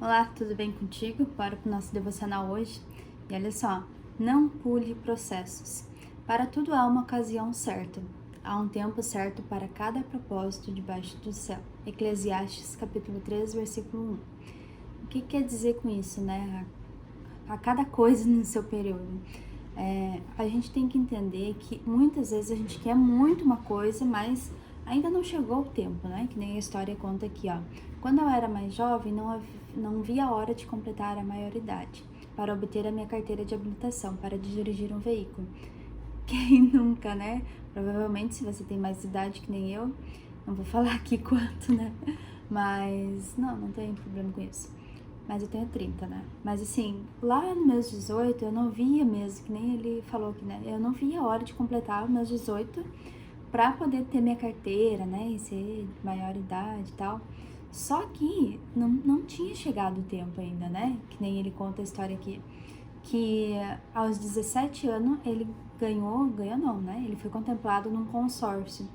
Olá, tudo bem contigo? Bora para o nosso devocional hoje? E olha só, não pule processos. Para tudo há uma ocasião certa. Há um tempo certo para cada propósito debaixo do céu. Eclesiastes capítulo 3, versículo 1. O que quer dizer com isso, né? A cada coisa no seu período. A gente tem que entender que muitas vezes a gente quer muito uma coisa, mas ainda não chegou o tempo, né? Que nem a história conta aqui, ó. Quando eu era mais jovem, não via a hora de completar a maioridade para obter a minha carteira de habilitação para dirigir um veículo. Quem nunca, né? Provavelmente, se você tem mais idade que nem eu, não vou falar aqui quanto, né? Mas não tem problema com isso. Mas eu tenho 30, né? Mas assim, lá nos meus 18, eu não via mesmo, que nem ele falou aqui, né? Eu não via a hora de completar os meus 18 pra poder ter minha carteira, né? E ser maior idade e tal. Só que não tinha chegado o tempo ainda, né? Que nem ele conta a história aqui. Que aos 17 anos ele ganhou não, né? Ele foi contemplado num consórcio.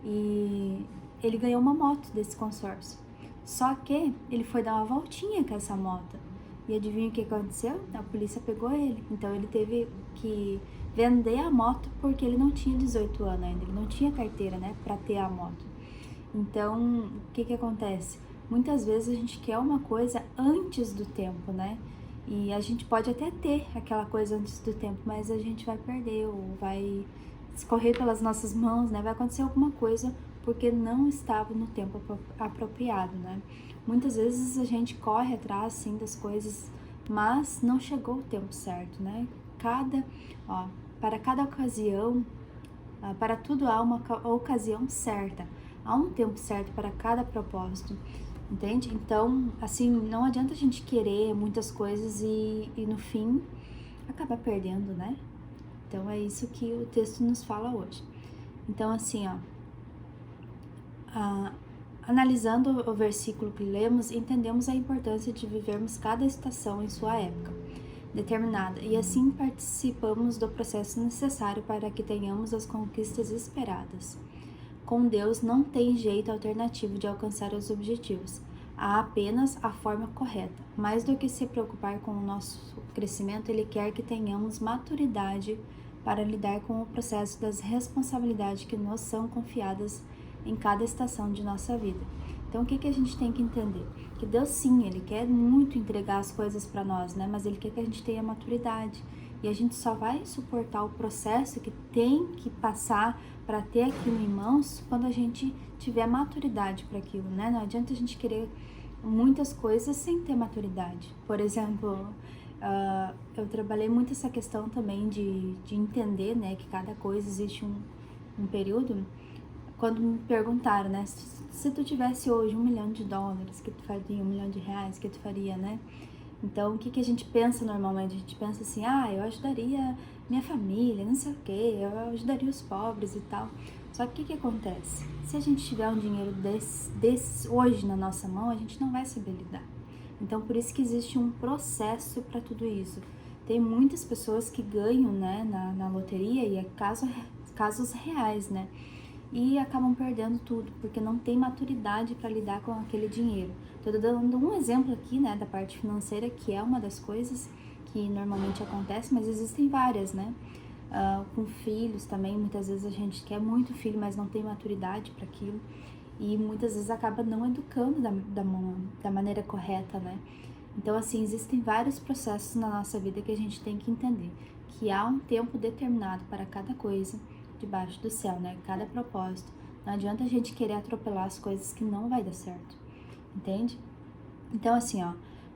E ele ganhou uma moto desse consórcio. Só que ele foi dar uma voltinha com essa moto. E adivinha o que aconteceu? A polícia pegou ele. Então ele teve que vender a moto porque ele não tinha 18 anos ainda. Ele não tinha carteira, né, pra ter a moto. Então, o que acontece? Muitas vezes a gente quer uma coisa antes do tempo, né? E a gente pode até ter aquela coisa antes do tempo, mas a gente vai perder ou vai escorrer pelas nossas mãos, né? Vai acontecer alguma coisa porque não estava no tempo apropriado, né? Muitas vezes a gente corre atrás, sim, das coisas, mas não chegou o tempo certo, né? Para cada ocasião, para tudo há uma ocasião certa. Há um tempo certo para cada propósito, entende? Então, assim, não adianta a gente querer muitas coisas e no fim acabar perdendo, né? Então, é isso que o texto nos fala hoje. Então, assim, analisando o versículo que lemos, entendemos a importância de vivermos cada estação em sua época determinada e assim participamos do processo necessário para que tenhamos as conquistas esperadas. Com Deus não tem jeito alternativo de alcançar os objetivos. Há apenas a forma correta. Mais do que se preocupar com o nosso crescimento, Ele quer que tenhamos maturidade para lidar com o processo das responsabilidades que nos são confiadas em cada estação de nossa vida. Então, o que a gente tem que entender? Que Deus, sim, Ele quer muito entregar as coisas para nós, né? Mas Ele quer que a gente tenha maturidade. E a gente só vai suportar o processo que tem que passar para ter aquilo em mãos quando a gente tiver maturidade para aquilo, né? Não adianta a gente querer muitas coisas sem ter maturidade. Por exemplo, eu trabalhei muito essa questão também de entender, né, que cada coisa existe um período. Quando me perguntaram, né, se tu tivesse hoje $1 milhão, que tu faria, R$ 1 milhão, que tu faria, né? Então, o que a gente pensa normalmente? A gente pensa assim, eu ajudaria minha família, não sei o quê, eu ajudaria os pobres e tal. Só que o que acontece? Se a gente tiver um dinheiro desse hoje na nossa mão, a gente não vai saber lidar. Então, por isso que existe um processo para tudo isso. Tem muitas pessoas que ganham, né, na loteria e é casos reais, né? E acabam perdendo tudo, porque não tem maturidade para lidar com aquele dinheiro. Estou dando um exemplo aqui, né, da parte financeira, que é uma das coisas que normalmente acontece, mas existem várias, né? Com filhos também, muitas vezes a gente quer muito filho, mas não tem maturidade para aquilo. E muitas vezes acaba não educando da maneira correta, né? Então, assim, existem vários processos na nossa vida que a gente tem que entender. Que há um tempo determinado para cada coisa debaixo do céu, né? Cada propósito. Não adianta a gente querer atropelar as coisas que não vai dar certo, entende? Então, assim,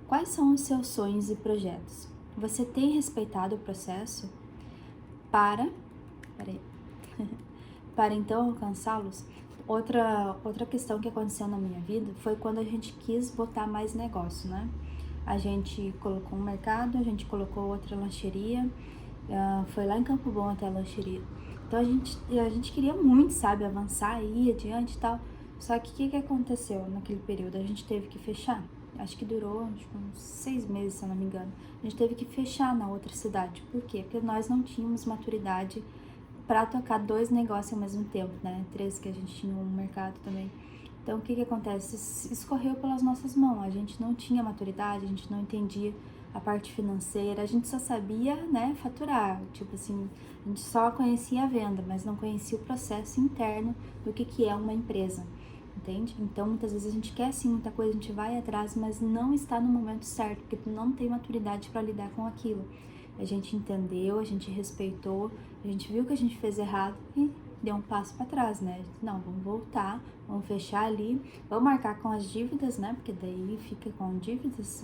quais são os seus sonhos e projetos? Você tem respeitado o processo para para então alcançá-los? Outra questão que aconteceu na minha vida foi quando a gente quis botar mais negócio, né? A gente colocou um mercado, a gente colocou outra lancheria, foi lá em Campo Bom até a lancheria. Então a gente queria muito, sabe, avançar, ir adiante e tal. Só que o que aconteceu naquele período? A gente teve que fechar. Acho que durou uns 6 meses, se eu não me engano. A gente teve que fechar na outra cidade. Por quê? Porque nós não tínhamos maturidade para tocar 2 negócios ao mesmo tempo, né? 3, que a gente tinha um mercado também. Então, o que que acontece? Escorreu pelas nossas mãos, a gente não tinha maturidade, a gente não entendia a parte financeira, a gente só sabia, né, faturar, tipo assim, a gente só conhecia a venda, mas não conhecia o processo interno do que é uma empresa, entende? Então, muitas vezes a gente quer sim muita coisa, a gente vai atrás, mas não está no momento certo, porque tu não tem maturidade para lidar com aquilo. A gente entendeu, a gente respeitou, a gente viu que a gente fez errado e deu um passo para trás, né? Não, vamos voltar, vamos fechar ali, vamos marcar com as dívidas, né? Porque daí fica com dívidas,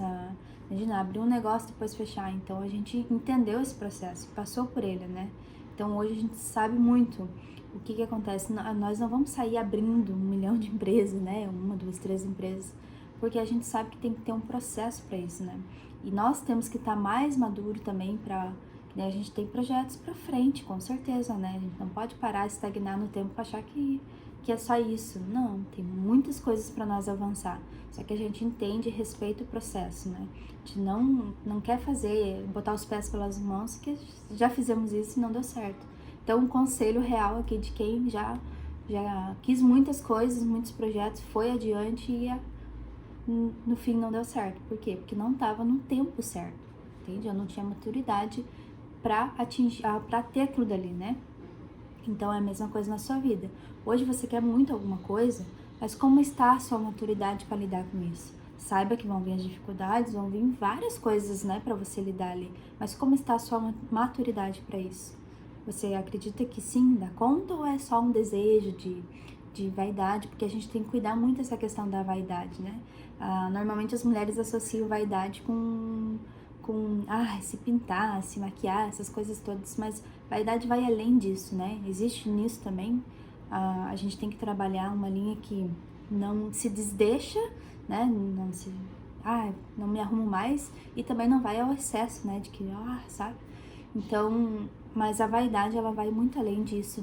imagina, abrir um negócio e depois fechar. Então a gente entendeu esse processo, passou por ele, né? Então hoje a gente sabe muito o que acontece. Nós não vamos sair abrindo 1 milhão de empresas, né? 1, 2, 3 empresas, porque a gente sabe que tem que ter um processo para isso, né? E nós temos que estar mais maduro também para, né, a gente tem projetos para frente, com certeza, né? A gente não pode parar, estagnar no tempo para achar que é só isso. Não, tem muitas coisas para nós avançar. Só que a gente entende e respeita o processo, né? A gente não quer botar os pés pelas mãos, que já fizemos isso e não deu certo. Então, um conselho real aqui de quem já quis muitas coisas, muitos projetos, foi adiante e no fim não deu certo. Por quê? Porque não estava no tempo certo, entende? Eu não tinha maturidade para atingir, para ter aquilo dali, né? Então é a mesma coisa na sua vida. Hoje você quer muito alguma coisa, mas como está a sua maturidade para lidar com isso? Saiba que vão vir as dificuldades, vão vir várias coisas, né, para você lidar ali. Mas como está a sua maturidade para isso? Você acredita que sim, dá conta, ou é só um desejo de vaidade? Porque a gente tem que cuidar muito dessa questão da vaidade, né? Normalmente as mulheres associam vaidade com se pintar, se maquiar, essas coisas todas, mas vaidade vai além disso, né? Existe nisso também. A gente tem que trabalhar uma linha que não se desdeixa, né? Não me arrumo mais, e também não vai ao excesso, né? De que, sabe? Então, mas a vaidade, ela vai muito além disso,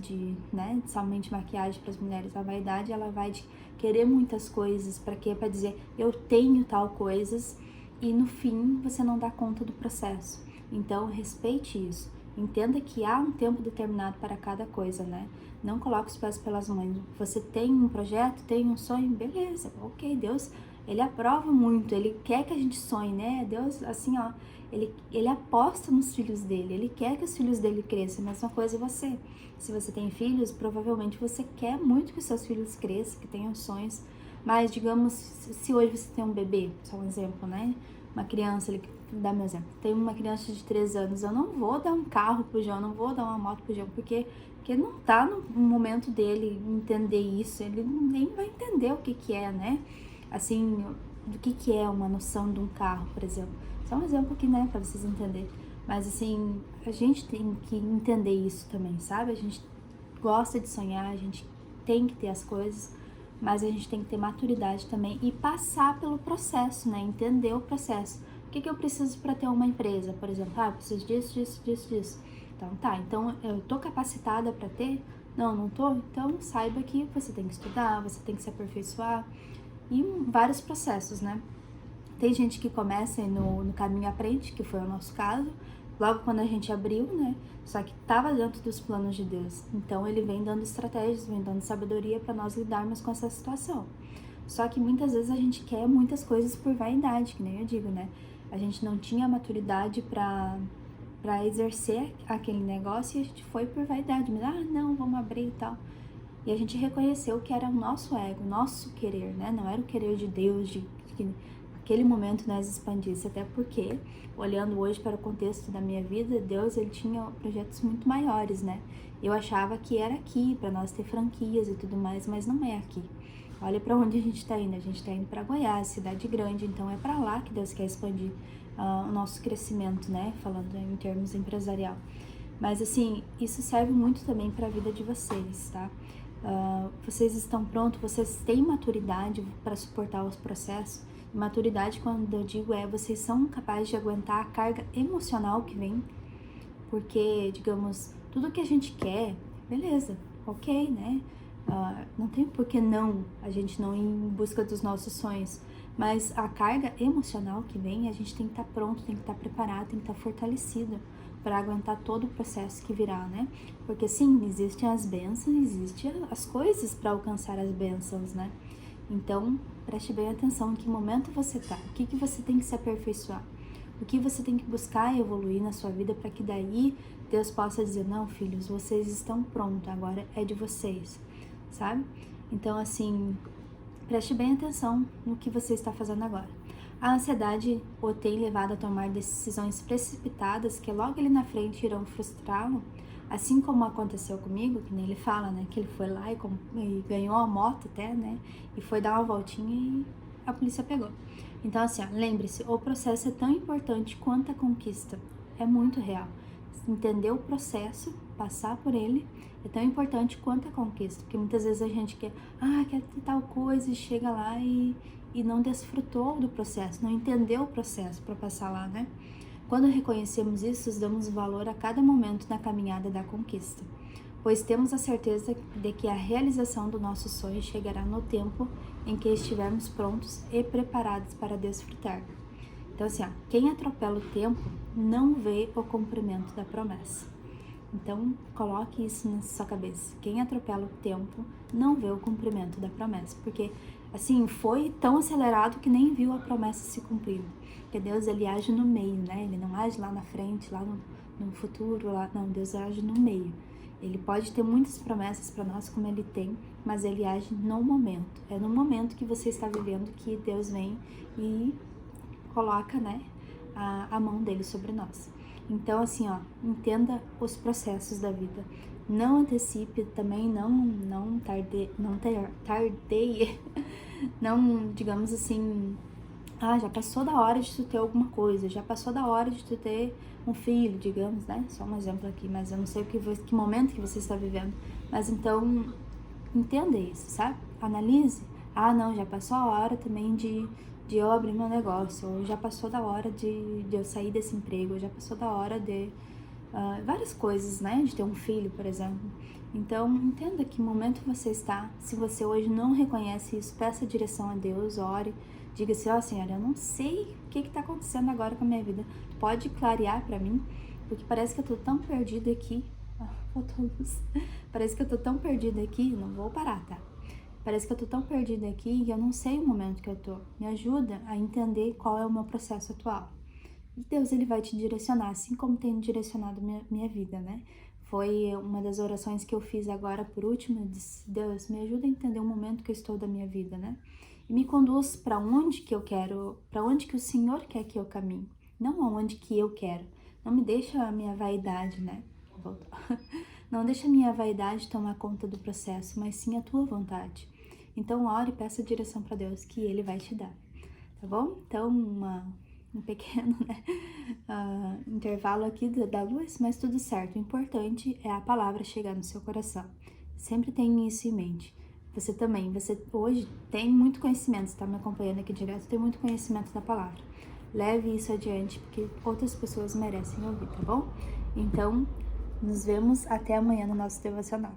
né? Somente maquiagem para as mulheres. A vaidade, ela vai de querer muitas coisas. Para quê? Para dizer, eu tenho tal coisas, e no fim você não dá conta do processo. Então, respeite isso. Entenda que há um tempo determinado para cada coisa, né? Não coloque os pés pelas mãos. Você tem um projeto, tem um sonho, beleza, ok, Deus, Ele aprova muito, Ele quer que a gente sonhe, né? Deus, assim, Ele aposta nos filhos dele, Ele quer que os filhos dele cresçam. A mesma coisa você. Se você tem filhos, provavelmente você quer muito que os seus filhos cresçam, que tenham sonhos. Mas, digamos, se hoje você tem um bebê, só um exemplo, né? Uma criança, dá meu exemplo, tem uma criança de 3 anos, eu não vou dar um carro pro João, não vou dar uma moto pro João, porque não tá no momento dele entender isso, ele nem vai entender o que é, né? Assim, do que é uma noção de um carro, por exemplo. Só um exemplo aqui, né, pra vocês entenderem. Mas, assim, a gente tem que entender isso também, sabe? A gente gosta de sonhar, a gente tem que ter as coisas, mas a gente tem que ter maturidade também e passar pelo processo, né? Entender o processo. O que eu preciso para ter uma empresa? Por exemplo, eu preciso disso. Então, então eu tô capacitada para ter? Não tô? Então, saiba que você tem que estudar, você tem que se aperfeiçoar, e vários processos, né? Tem gente que começa no caminho aprende, que foi o nosso caso, logo quando a gente abriu, né? Só que estava dentro dos planos de Deus. Então ele vem dando estratégias, vem dando sabedoria para nós lidarmos com essa situação. Só que muitas vezes a gente quer muitas coisas por vaidade, que nem eu digo, né? A gente não tinha maturidade para exercer aquele negócio, e a gente foi por vaidade, mas não, vamos abrir e tal. E a gente reconheceu que era o nosso ego, o nosso querer, né? Não era o querer de Deus, de que naquele momento nós expandisse, até porque, olhando hoje para o contexto da minha vida, Deus, Ele tinha projetos muito maiores, né? Eu achava que era aqui, para nós ter franquias e tudo mais, mas não é aqui. Olha para onde a gente está indo. A gente está indo para Goiás, cidade grande, então é para lá que Deus quer expandir o nosso crescimento, né? Falando em termos empresarial. Mas, assim, isso serve muito também para a vida de vocês, tá? Vocês estão prontos, vocês têm maturidade para suportar os processos. Maturidade, quando eu digo, vocês são capazes de aguentar a carga emocional que vem, porque, digamos, tudo que a gente quer, beleza, ok, né? Não tem por que a gente não ir em busca dos nossos sonhos, mas a carga emocional que vem, a gente tem que estar pronto, tem que estar preparado, tem que estar fortalecido para aguentar todo o processo que virá, né? Porque sim, existem as bênçãos, existem as coisas para alcançar as bênçãos, né? Então, preste bem atenção em que momento você tá, o que você tem que se aperfeiçoar, o que você tem que buscar evoluir na sua vida para que daí Deus possa dizer, não, filhos, vocês estão prontos, agora é de vocês, sabe? Então, assim, preste bem atenção no que você está fazendo agora. A ansiedade o tem levado a tomar decisões precipitadas que logo ali na frente irão frustrá-lo, assim como aconteceu comigo, que nem ele fala, né, que ele foi lá e ganhou a moto até, né, e foi dar uma voltinha e a polícia pegou. Então, assim, lembre-se, o processo é tão importante quanto a conquista, é muito real. Entender o processo, passar por ele, é tão importante quanto a conquista, porque muitas vezes a gente quer ter tal coisa e chega lá e não desfrutou do processo, não entendeu o processo para passar lá, né? Quando reconhecemos isso, damos valor a cada momento na caminhada da conquista, pois temos a certeza de que a realização do nosso sonho chegará no tempo em que estivermos prontos e preparados para desfrutar. Então, assim, quem atropela o tempo não vê o cumprimento da promessa. Então, coloque isso na sua cabeça. Quem atropela o tempo não vê o cumprimento da promessa. Porque, assim, foi tão acelerado que nem viu a promessa se cumprindo. Porque Deus, ele age no meio, né? Ele não age lá na frente, lá no futuro, lá. Não, Deus age no meio. Ele pode ter muitas promessas para nós, como ele tem, mas ele age no momento. É no momento que você está vivendo que Deus vem e coloca, né, a mão dele sobre nós. Então, assim, entenda os processos da vida. Não antecipe também, não tardeie, não, digamos assim, já passou da hora de tu ter alguma coisa, já passou da hora de tu ter um filho, digamos, né? Só um exemplo aqui, mas eu não sei que momento que você está vivendo. Mas então, entenda isso, sabe? Analise. Não, já passou a hora também de eu abrir meu negócio, ou já passou da hora de eu sair desse emprego, ou já passou da hora de várias coisas, né? De ter um filho, por exemplo. Então, entenda que momento você está. Se você hoje não reconhece isso, peça direção a Deus, ore, diga assim, Senhor, eu não sei o que está acontecendo agora com a minha vida. Pode clarear para mim, porque parece que eu tô tão perdida aqui. Faltou luz. Parece que eu tô tão perdida aqui, não vou parar, tá? Parece que eu tô tão perdida aqui e eu não sei o momento que eu tô. Me ajuda a entender qual é o meu processo atual. E Deus, ele vai te direcionar, assim como tem direcionado minha vida, né? Foi uma das orações que eu fiz agora por último. Eu disse, Deus, me ajuda a entender o momento que eu estou da minha vida, né? E me conduz para onde que eu quero, para onde que o Senhor quer que eu caminhe, não aonde que eu quero. Não me deixa a minha vaidade, né? Não deixa a minha vaidade tomar conta do processo, mas sim a tua vontade. Então, ore e peça direção para Deus, que Ele vai te dar, tá bom? Então, um pequeno, né, intervalo aqui da luz, mas tudo certo. O importante é a palavra chegar no seu coração. Sempre tenha isso em mente. Você hoje tem muito conhecimento, você está me acompanhando aqui direto, tem muito conhecimento da palavra. Leve isso adiante, porque outras pessoas merecem ouvir, tá bom? Então, nos vemos até amanhã no nosso devocional.